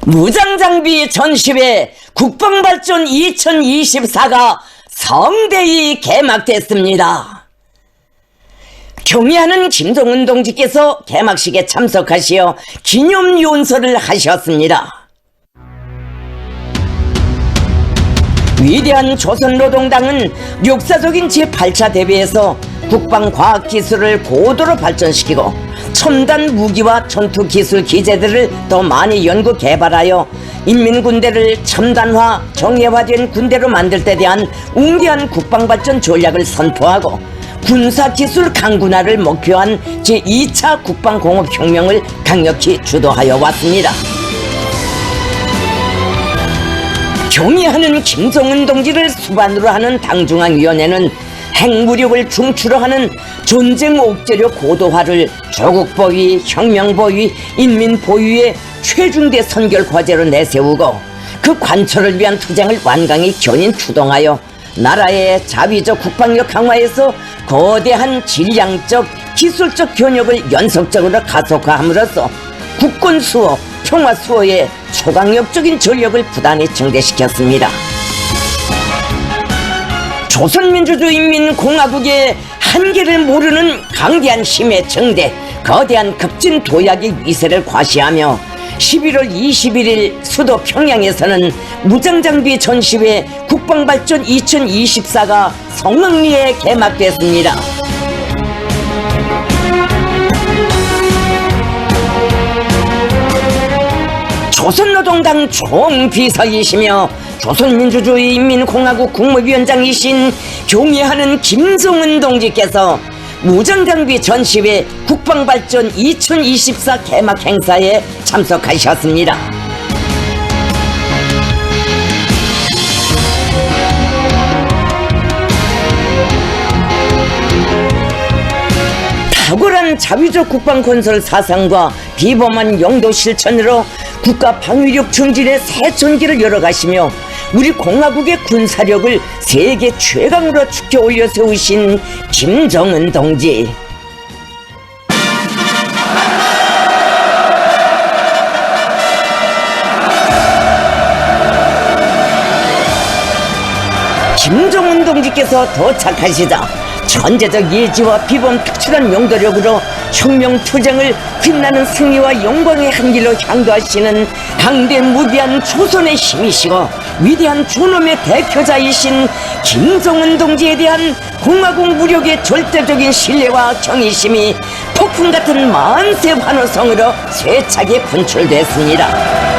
무장장비 전시회 국방발전 2024가 성대히 개막됐습니다. 경의하는 김정은 동지께서 개막식에 참석하시어 기념연설을 하셨습니다. 위대한 조선노동당은 역사적인 제8차 대회에서 국방과학기술을 고도로 발전시키고 첨단 무기와 전투기술 기재들을 더 많이 연구 개발하여 인민군대를 첨단화, 정예화된 군대로 만들 데 대한 웅대한 국방발전 전략을 선포하고 군사기술 강군화를 목표한 제2차 국방공업혁명을 강력히 주도하여 왔습니다. 경의하는 김정은 동지를 수반으로 하는 당중앙위원회는 핵무력을 중추로 하는 전쟁 옥죄료 고도화를 조국보위, 혁명보위, 인민보위의 최중대 선결 과제로 내세우고 그 관철을 위한 투쟁을 완강히 견인 추동하여 나라의 자위적 국방력 강화에서 거대한 질량적, 기술적 견역을 연속적으로 가속화함으로써 국권 수호, 평화 수호에 초강력적인 전력을 부단히 증대시켰습니다. 조선민주주의인민공화국의 한계를 모르는 강대한 힘의 증대, 거대한 급진 도약의 위세를 과시하며 11월 21일 수도 평양에서는 무장장비 전시회 국방발전 2024가 성황리에 개막됐습니다. 조선노동당 총비서이시며 조선민주주의인민공화국 국무위원장이신 경의하는 김정은 동지께서 무장장비 전시회 국방발전 2024 개막 행사에 참석하셨습니다. 탁월한 자위적 국방건설 사상과 비범한 영도 실천으로 국가 방위력 증진의 새 전기를 열어가시며 우리 공화국의 군사력을 세계 최강으로 축켜 올려 세우신 김정은 동지. 김정은 동지께서 도착하시자 천재적 예지와 비범 특출한 용도력으로 혁명 투쟁을 빛나는 승리와 영광의 한 길로 향도하시는 강대무비한 조선의 힘이시고 위대한 존엄의 대표자이신 김정은 동지에 대한 공화국 무력의 절대적인 신뢰와 경의심이 폭풍 같은 만세 환호성으로 세차게 분출됐습니다.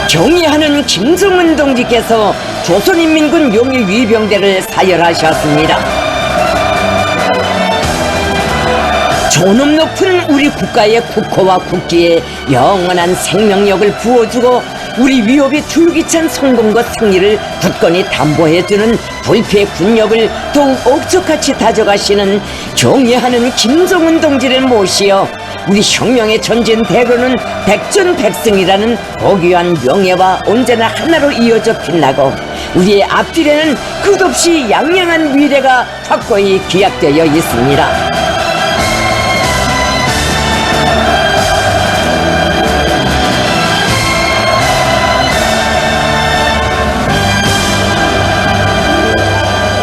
경의하는 김정은 동지께서 조선인민군 용의위병대를 사열하셨습니다. 존엄 높은 우리 국가의 국호와 국기에 영원한 생명력을 부어주고 우리 위협의 줄기찬 성공과 승리를 굳건히 담보해주는 불패 군력을 더욱 억적같이 다져가시는 경의하는 김정은 동지를 모시어 우리 혁명의 전진 대로는 백전백승이라는 고귀한 명예와 언제나 하나로 이어져 빛나고 우리의 앞길에는 끝없이 양양한 미래가 확고히 기약되어 있습니다.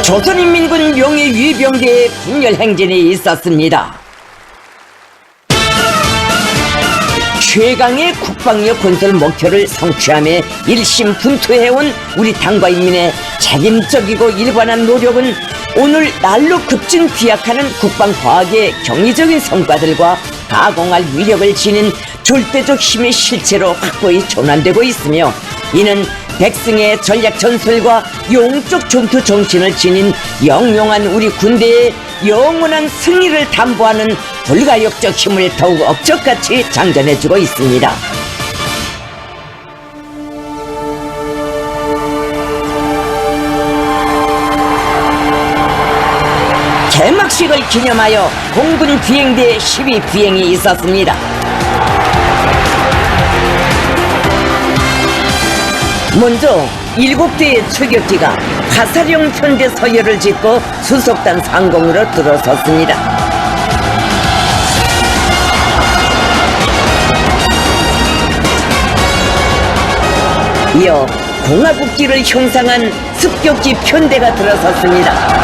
조선인민군 명예위병대의 분열행진이 있었습니다. 최강의 국방력 건설 목표를 성취함에 일심분투해온 우리 당과 인민의 책임적이고 일관한 노력은 오늘 날로 급진 비약하는 국방과학의 경이적인 성과들과 가공할 위력을 지닌 절대적 힘의 실체로 확고히 전환되고 있으며 이는 백승의 전략 전술과 영적 전투 정신을 지닌 영용한 우리 군대의 영원한 승리를 담보하는 불가역적 힘을 더욱 억적같이 장전해주고 있습니다. 개막식을 기념하여 공군 비행대 12 비행이 있었습니다. 먼저 7대의 추격기가 화살용 편대 서열을 짓고 수속단 상공으로 들어섰습니다. 이어 공화국기를 형상한 습격기 편대가 들어섰습니다.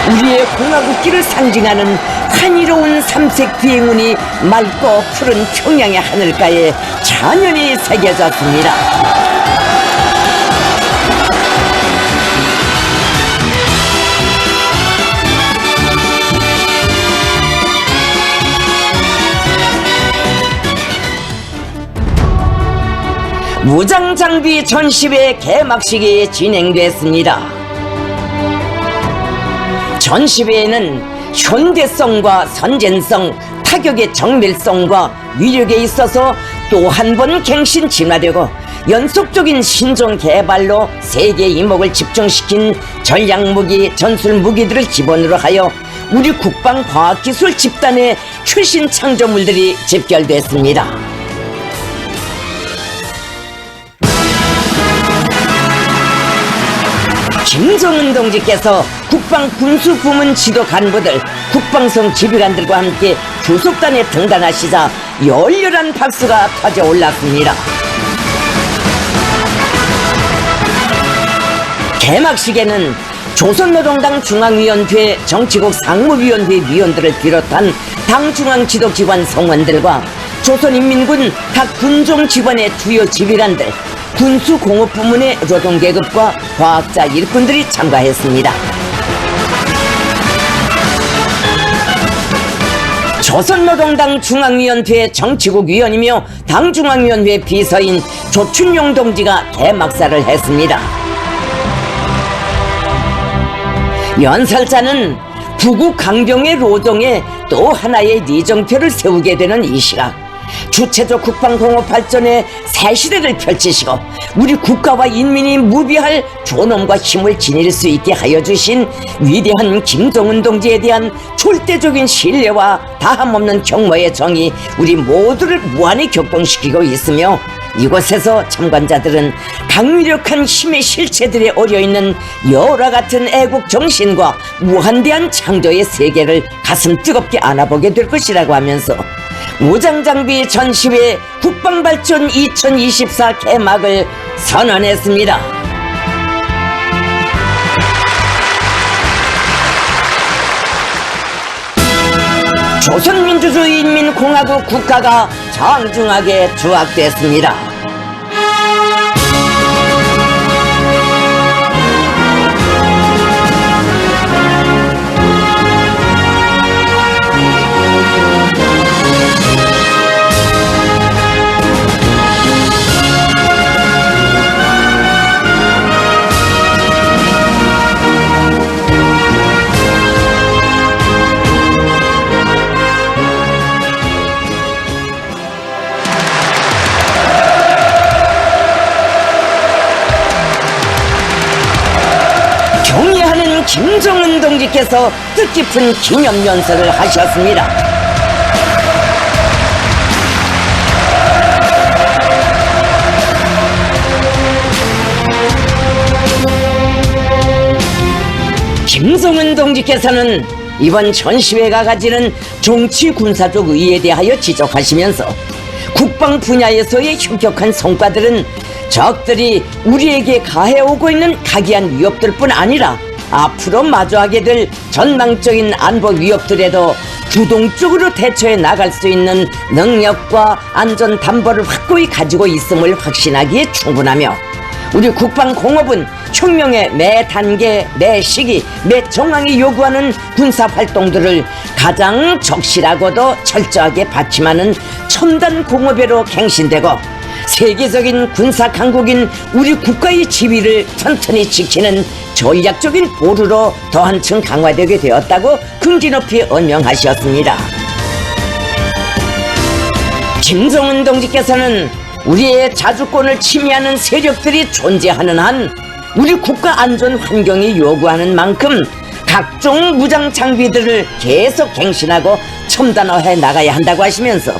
우리의 공화국기를 상징하는 환희로운 삼색 비행운이 맑고 푸른 평양의 하늘가에 잔연히 새겨졌습니다. 무장장비 전시회 개막식이 진행됐습니다. 전시회에는 현대성과 선진성, 타격의 정밀성과 위력에 있어서 또 한 번 갱신 진화되고 연속적인 신종 개발로 세계 이목을 집중시킨 전략무기, 전술무기들을 기본으로 하여 우리 국방과학기술 집단의 최신 창조물들이 집결됐습니다. 김정은 동지께서 국방군수부문 지도 간부들, 국방성 지휘관들과 함께 교속단에 등단하시자 열렬한 박수가 터져 올랐습니다. 개막식에는 조선노동당 중앙위원회 정치국 상무위원회 위원들을 비롯한 당 중앙 지도기관 성원들과 조선인민군 각 군종 기관의 주요 지휘관들, 군수공업부문의 노동계급과 과학자 일꾼들이 참가했습니다. 조선노동당 중앙위원회 정치국 위원이며 당중앙위원회 비서인 조춘용 동지가 개막사를 했습니다. 연설자는 부국 강병의 노동에 또 하나의 리정표를 세우게 되는 이 시각, 주체적 국방공업 발전의 새 시대를 펼치시고 우리 국가와 인민이 무비할 존엄과 힘을 지닐 수 있게 하여 주신 위대한 김정은 동지에 대한 절대적인 신뢰와 다함없는 경모의 정이 우리 모두를 무한히 격동시키고 있으며, 이곳에서 참관자들은 강력한 힘의 실체들에 어려있는 열화 같은 애국 정신과 무한대한 창조의 세계를 가슴 뜨겁게 안아보게 될 것이라고 하면서 무장장비 전시회 국방발전 2024 개막을 선언했습니다. 조선민주주의인민공화국 국가가 정중하게 조각됐습니다. 경의하는 김정은 동지께서 뜻깊은 기념연설을 하셨습니다. 김정은 동지께서는 이번 전시회가 가지는 정치 군사적 의의에 대하여 지적하시면서 국방 분야에서의 혁혁한 성과들은 적들이 우리에게 가해오고 있는 각이한 위협들뿐 아니라 앞으로 마주하게 될 전망적인 안보 위협들에도 주동적으로 대처해 나갈 수 있는 능력과 안전 담보를 확고히 가지고 있음을 확신하기에 충분하며, 우리 국방공업은 혁명의 매 단계, 매 시기, 매 정황이 요구하는 군사활동들을 가장 적실하고도 철저하게 받침하는 첨단 공업회로 갱신되고 세계적인 군사 강국인 우리 국가의 지위를 튼튼히 지키는 전략적인 보루로 더 한층 강화되게 되었다고 긍지 높이 언명하셨습니다. 김정은 동지께서는 우리의 자주권을 침해하는 세력들이 존재하는 한 우리 국가 안전 환경이 요구하는 만큼 각종 무장 장비들을 계속 갱신하고 첨단화해 나가야 한다고 하시면서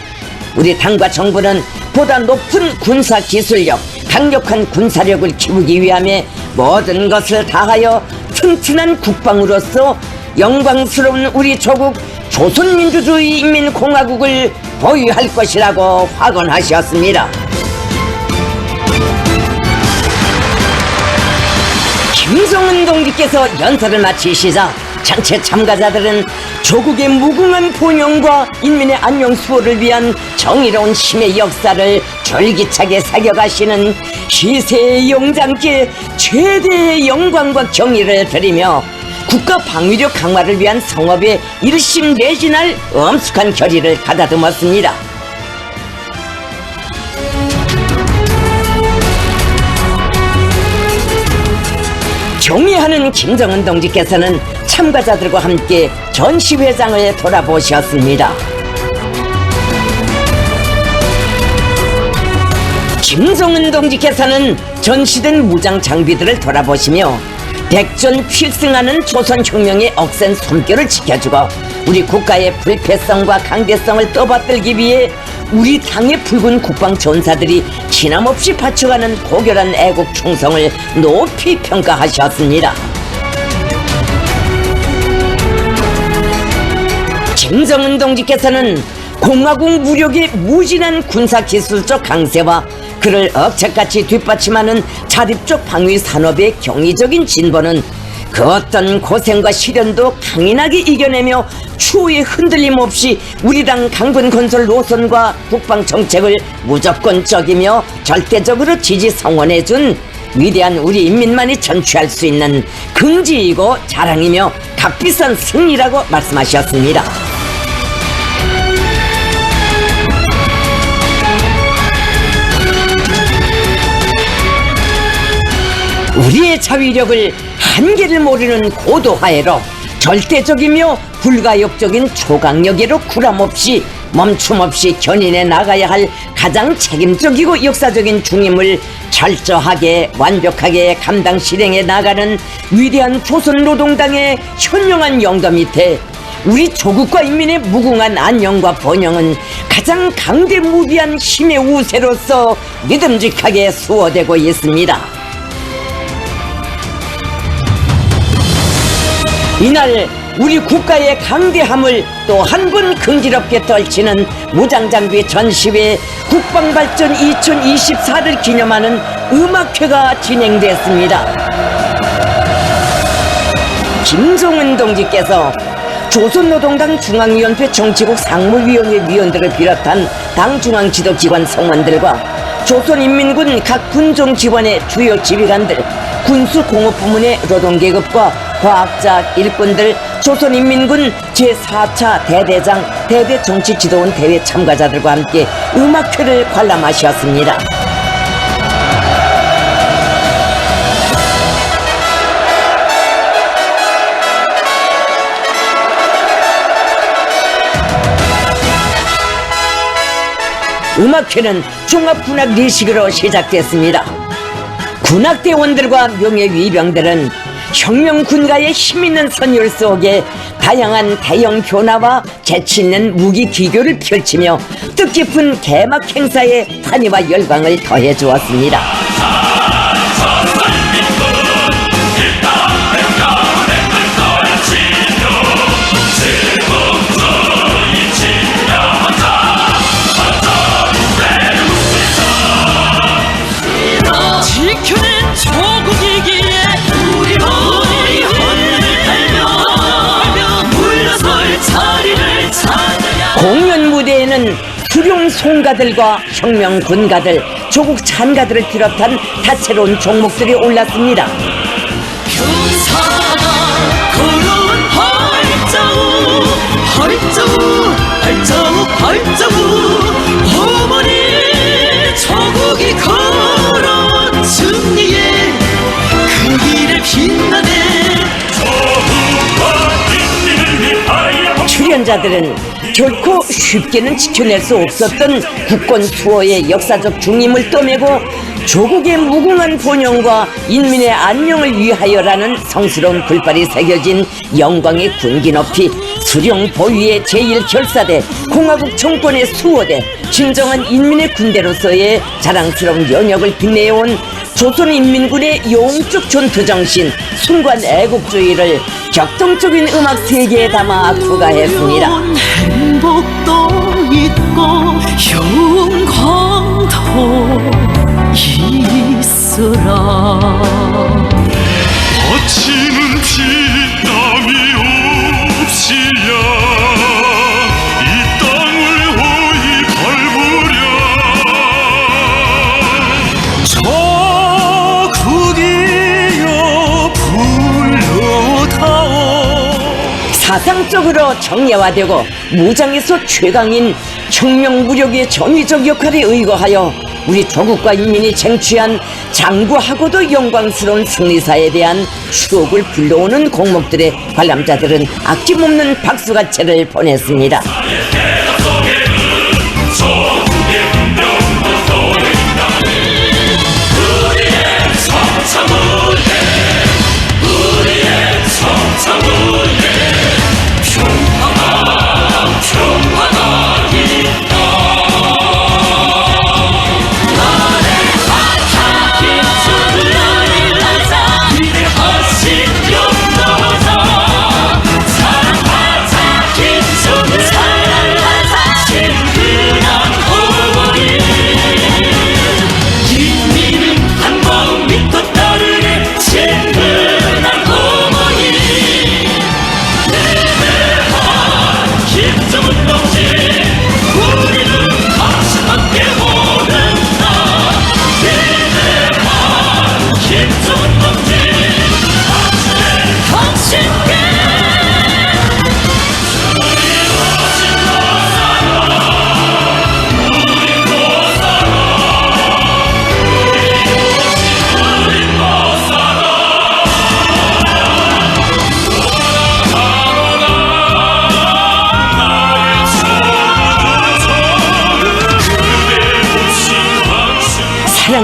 우리 당과 정부는 보다 높은 군사 기술력, 강력한 군사력을 키우기 위함에 모든 것을 다하여 튼튼한 국방으로서 영광스러운 우리 조국 조선민주주의인민공화국을 보유할 것이라고 확언하셨습니다. 김정은 동지께서 연설을 마치시자 전체 참가자들은 조국의 무궁한 번영과 인민의 안녕 수호를 위한 정의로운 힘의 역사를 절기차게 새겨가시는 희세의 영장께 최대의 영광과 경의를 드리며 국가 방위력 강화를 위한 성업에 일심내진할 엄숙한 결의를 가다듬었습니다. 경의하는 김정은 동지께서는 참가자들과 함께 전시회장을 돌아보셨습니다. 김정은 동지께서는 전시된 무장 장비들을 돌아보시며 백전 필승하는 조선혁명의 억센 숨결을 지켜주고 우리 국가의 불패성과 강대성을 떠받들기 위해 우리 당의 붉은 국방 전사들이 지남없이 바쳐가는 고결한 애국 충성을 높이 평가하셨습니다. 김정은 동지께서는 공화국 무력의 무진한 군사기술적 강세와 그를 억척같이 뒷받침하는 자립적 방위 산업의 경이적인 진보는 그 어떤 고생과 시련도 강인하게 이겨내며 추후에 흔들림 없이 우리 당 강군 건설 노선과 국방 정책을 무조건적이며 절대적으로 지지 성원해준 위대한 우리 인민만이 전취할 수 있는 긍지이고 자랑이며 값비싼 승리라고 말씀하셨습니다. 우리의 자위력을 한계를 모르는 고도화해로 절대적이며 불가역적인 초강력으로 구람없이 멈춤없이 견인해 나가야 할 가장 책임적이고 역사적인 중임을 철저하게 완벽하게 감당 실행해 나가는 위대한 조선노동당의 현명한 영도 밑에 우리 조국과 인민의 무궁한 안녕과 번영은 가장 강대무비한 힘의 우세로서 믿음직하게 수호되고 있습니다. 이날 우리 국가의 강대함을 또 한 번 긍지럽게 떨치는 무장장비 전시회 국방발전 2024를 기념하는 음악회가 진행됐습니다. 김정은 동지께서 조선노동당 중앙위원회 정치국 상무위원회 위원들을 비롯한 당 중앙지도기관 성원들과 조선인민군 각 군종 지원의 주요 지휘관들, 군수공업부문의 노동계급과 과학자, 일꾼들, 조선인민군 제4차 대대장, 대대정치지도원 대회 참가자들과 함께 음악회를 관람하셨습니다. 음악회는 종합군악 리식으로 시작됐습니다. 군악대원들과 명예위병들은 혁명군가의 힘있는 선율 속에 다양한 대형 변화와 재치있는 무기 기교를 펼치며 뜻깊은 개막 행사에 환희와 열광을 더해 주었습니다. 공연 무대에는 수룡 송가들과 혁명 군가들, 조국 찬가들을 비롯한 다채로운 종목들이 올랐습니다. 어머니 조국이 걸어 승리의 그 길에 빛나네. 출연자들은 결코 쉽게는 지켜낼 수 없었던 국권 수호의 역사적 중임을 떠메고 조국의 무궁한 번영과 인민의 안녕을 위하여라는 성스러운 글발이 새겨진 영광의 군기 높이 수령 보위의 제1결사대 공화국 정권의 수호대 진정한 인민의 군대로서의 자랑스러운 연역을 빛내온 조선인민군의 영적 전투정신 순관 애국주의를 격동적인 음악 세계에 담아 부가했습니다. 행복도 있고 영광도 있으라. 거치는 피땀이 없이야 이 땅을 호의 밟으랴. 저국이여 불러다오. 사상적으로 정예화되고 무장에서 최강인 혁명무력의 전위적 역할에 의거하여 우리 조국과 인민이 쟁취한 장구하고도 영광스러운 승리사에 대한 추억을 불러오는 곡목들의 관람자들은 아낌없는 박수가채를 보냈습니다.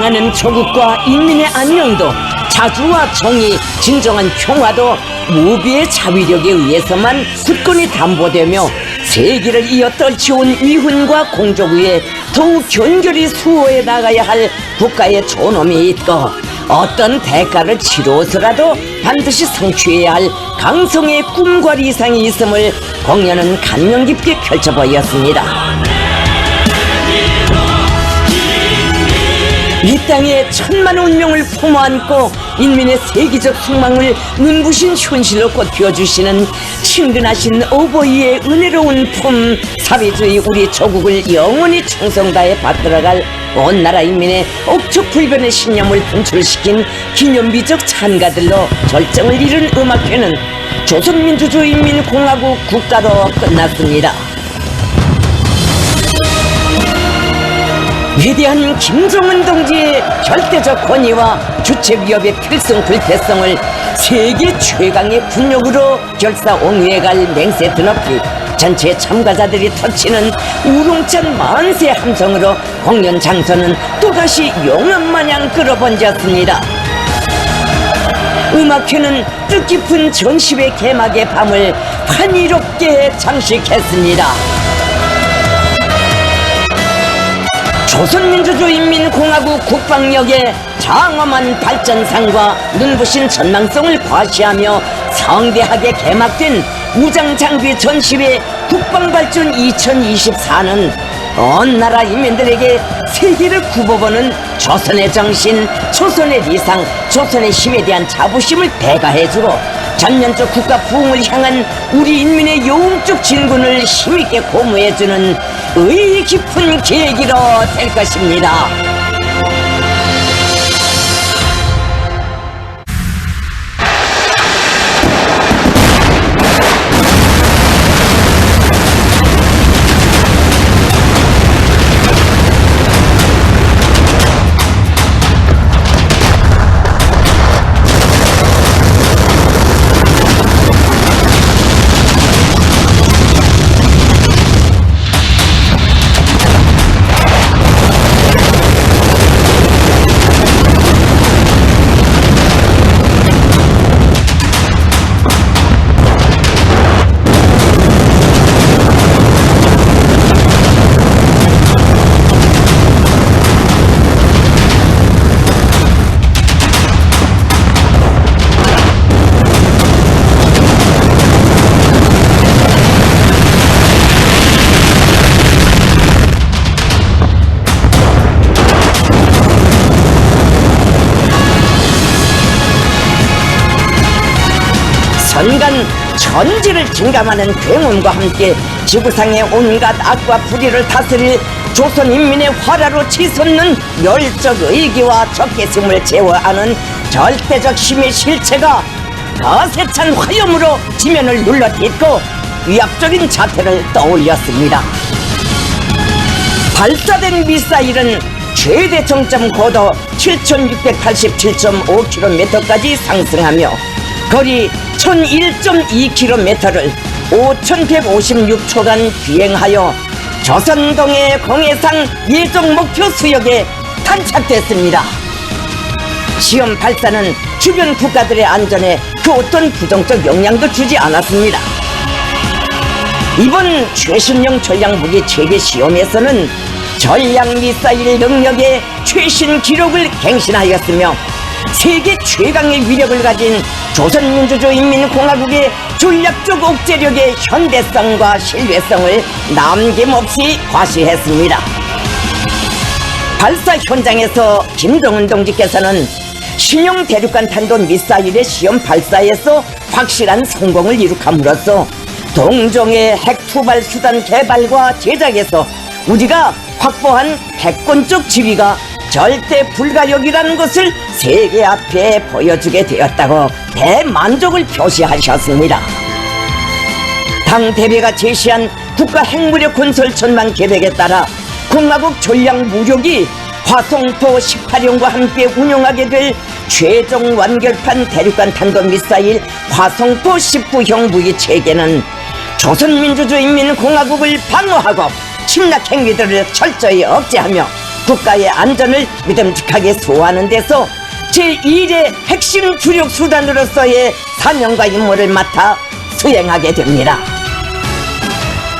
사랑하는 조국과 인민의 안녕도 자주와 정의, 진정한 평화도 무비의 자위력에 의해서만 굳건히 담보되며 세기를 이어 떨치온 위훈과 공적 위에 더욱 견결히 수호해 나가야 할 국가의 존엄이 있고 어떤 대가를 치루어서라도 반드시 성취해야 할 강성의 꿈과理想이 있음을 공연은 감명 깊게 펼쳐보였습니다. 이 땅에 천만 운명을 품어안고 인민의 세계적 숙망을 눈부신 현실로 꽃피워주시는 친근하신 어버이의 은혜로운 품 사회주의 우리 조국을 영원히 충성다해 받들어갈 온 나라 인민의 억척불변의 신념을 분출시킨 기념비적 찬가들로 절정을 이룬 음악회는 조선민주주의인민공화국 국가로 끝났습니다. 위대한 김정은 동지의 절대적 권위와 주체 위협의 필승 불패성을 세계 최강의 군력으로 결사옹위해갈 맹세 드높이 전체 참가자들이 터치는 우롱찬 만세 함성으로 공연 장소는 또다시 용암마냥 끌어번졌습니다. 음악회는 뜻깊은 전시회 개막의 밤을 환희롭게 장식했습니다. 조선민주주의인민공화국 국방력의 장엄한 발전상과 눈부신 전망성을 과시하며 성대하게 개막된 무장장비 전시회 국방발전 2024는 온 나라 인민들에게 세계를 굽어보는 조선의 정신, 조선의理想, 조선의 힘에 대한 자부심을 배가해주고 전면적 국가 부흥을 향한 우리 인민의 영적 진군을 힘있게 고무해주는 의의 깊은 계기로 될 것입니다. 선간 천지를 증감하는 굉음과 함께 지구상의 온갖 악과 불의를 다스릴 조선인민의 화라로 치솟는 멸적 의기와 적개심을 제어하는 절대적 힘의 실체가 거세찬 화염으로 지면을 눌러딛고 위압적인 자태를 떠올렸습니다. 발사된 미사일은 최대 정점 고도 7687.5km까지 상승하며 거리 1001.2km를 5156초간 비행하여 조선동해 공해상 예정 목표 수역에 탄착됐습니다. 시험 발사는 주변 국가들의 안전에 그 어떤 부정적 영향도 주지 않았습니다. 이번 최신형 전략무기 체계 시험에서는 전략미사일 능력의 최신 기록을 갱신하였으며 세계 최강의 위력을 가진 조선민주주의인민공화국의 전략적 억제력의 현대성과 신뢰성을 남김없이 과시했습니다. 발사 현장에서 김정은 동지께서는 신형 대륙간 탄도 미사일의 시험 발사에서 확실한 성공을 이룩함으로써 동종의 핵 투발 수단 개발과 제작에서 우리가 확보한 패권적 지위가 절대 불가역이라는 것을 세계 앞에 보여주게 되었다고 대만족을 표시하셨습니다. 당 대회가 제시한 국가 핵무력 건설 전망 계획에 따라 공화국 전략무력이 화성포 18형과 함께 운용하게 될 최종 완결판 대륙간 탄도미사일 화성포 19형 무기 체계는 조선민주주의인민공화국을 방어하고 침략 행위들을 철저히 억제하며 국가의 안전을 믿음직하게 수호하는 데서 제1의 핵심 주력 수단으로서의 사명과 임무를 맡아 수행하게 됩니다.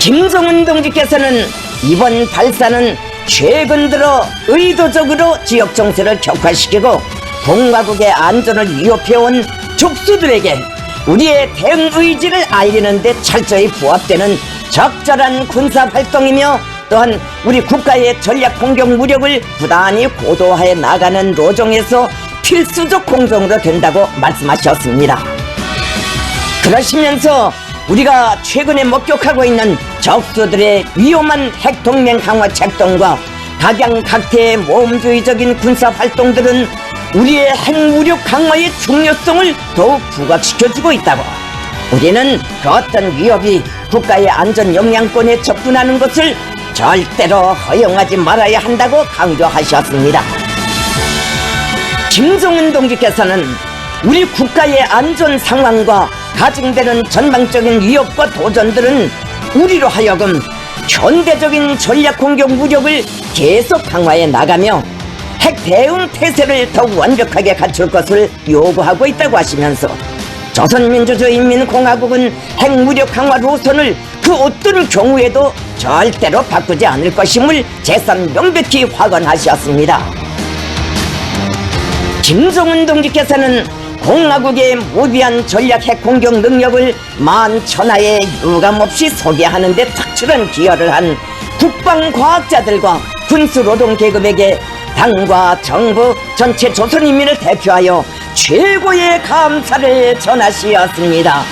김정은 동지께서는 이번 발사는 최근 들어 의도적으로 지역 정세를 격화시키고 공화국의 안전을 위협해온 족수들에게 우리의 대응 의지를 알리는 데 철저히 부합되는 적절한 군사활동이며 또한 우리 국가의 전략 공격 무력을 부단히 고도화해 나가는 로정에서 필수적 공정으로 된다고 말씀하셨습니다. 그러시면서 우리가 최근에 목격하고 있는 적수들의 위험한 핵동맹 강화 책동과 각양각태의 모험주의적인 군사활동들은 우리의 핵무력 강화의 중요성을 더욱 부각시켜주고 있다고, 우리는 그 어떤 위협이 국가의 안전 영향권에 접근하는 것을 절대로 허용하지 말아야 한다고 강조하셨습니다. 김정은 동지께서는 우리 국가의 안전 상황과 가중되는 전망적인 위협과 도전들은 우리로 하여금 현대적인 전략 공격 무력을 계속 강화해 나가며 핵 대응 태세를 더욱 완벽하게 갖출 것을 요구하고 있다고 하시면서 조선민주주의인민공화국은 핵무력 강화 노선을 그 어떤 경우에도 절대로 바꾸지 않을 것임을 재산 명백히 확언하셨습니다. 김정은 동지께서는 공화국의 무비한 전략 핵 공격 능력을 만천하에 유감없이 소개하는 데 특출한 기여를 한 국방과학자들과 군수노동계급에게 당과 정부 전체 조선인민을 대표하여 최고의 감사를 전하시었습니다.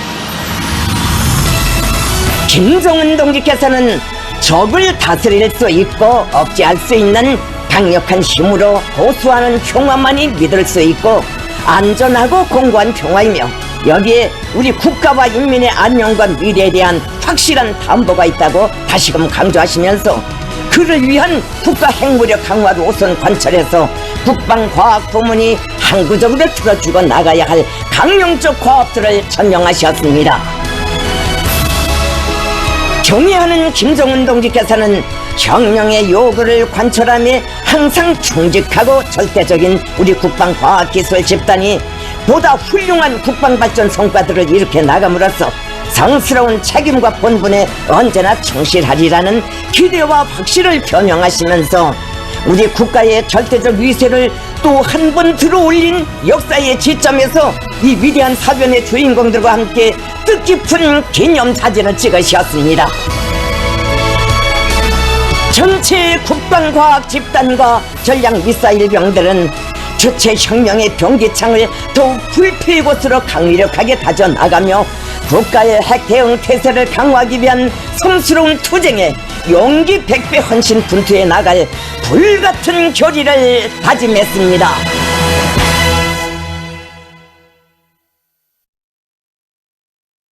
김정은 동지께서는 적을 다스릴 수 있고 억제할 수 있는 강력한 힘으로 고수하는 평화만이 믿을 수 있고 안전하고 공고한 평화이며 여기에 우리 국가와 인민의 안녕과 미래에 대한 확실한 담보가 있다고 다시금 강조하시면서 그를 위한 국가 핵무력 강화 노선 관철에서 국방과학부문이 항구적으로 틀어주고 나가야 할 강령적 과업들을 천명하셨습니다. 경애하는 김정은 동지께서는 혁명의 요구를 관철하며 항상 충직하고 절대적인 우리 국방과학기술 집단이 보다 훌륭한 국방발전 성과들을 일으켜 나감으로써 성스러운 책임과 본분에 언제나 충실하리라는 기대와 확신을 표명하시면서 우리 국가의 절대적 위세를 또 한 번 들어올린 역사의 지점에서 이 위대한 사변의 주인공들과 함께 뜻깊은 기념사진을 찍으셨습니다. 전체 국방과학 집단과 전략미사일 병들은 주체혁명의 병기창을 더욱 불필 곳으로 강력하게 다져나가며 국가의 핵대응 태세를 강화하기 위한 성스러운 투쟁에 용기 100배 헌신 분투해 나갈 불같은 결의를 다짐했습니다.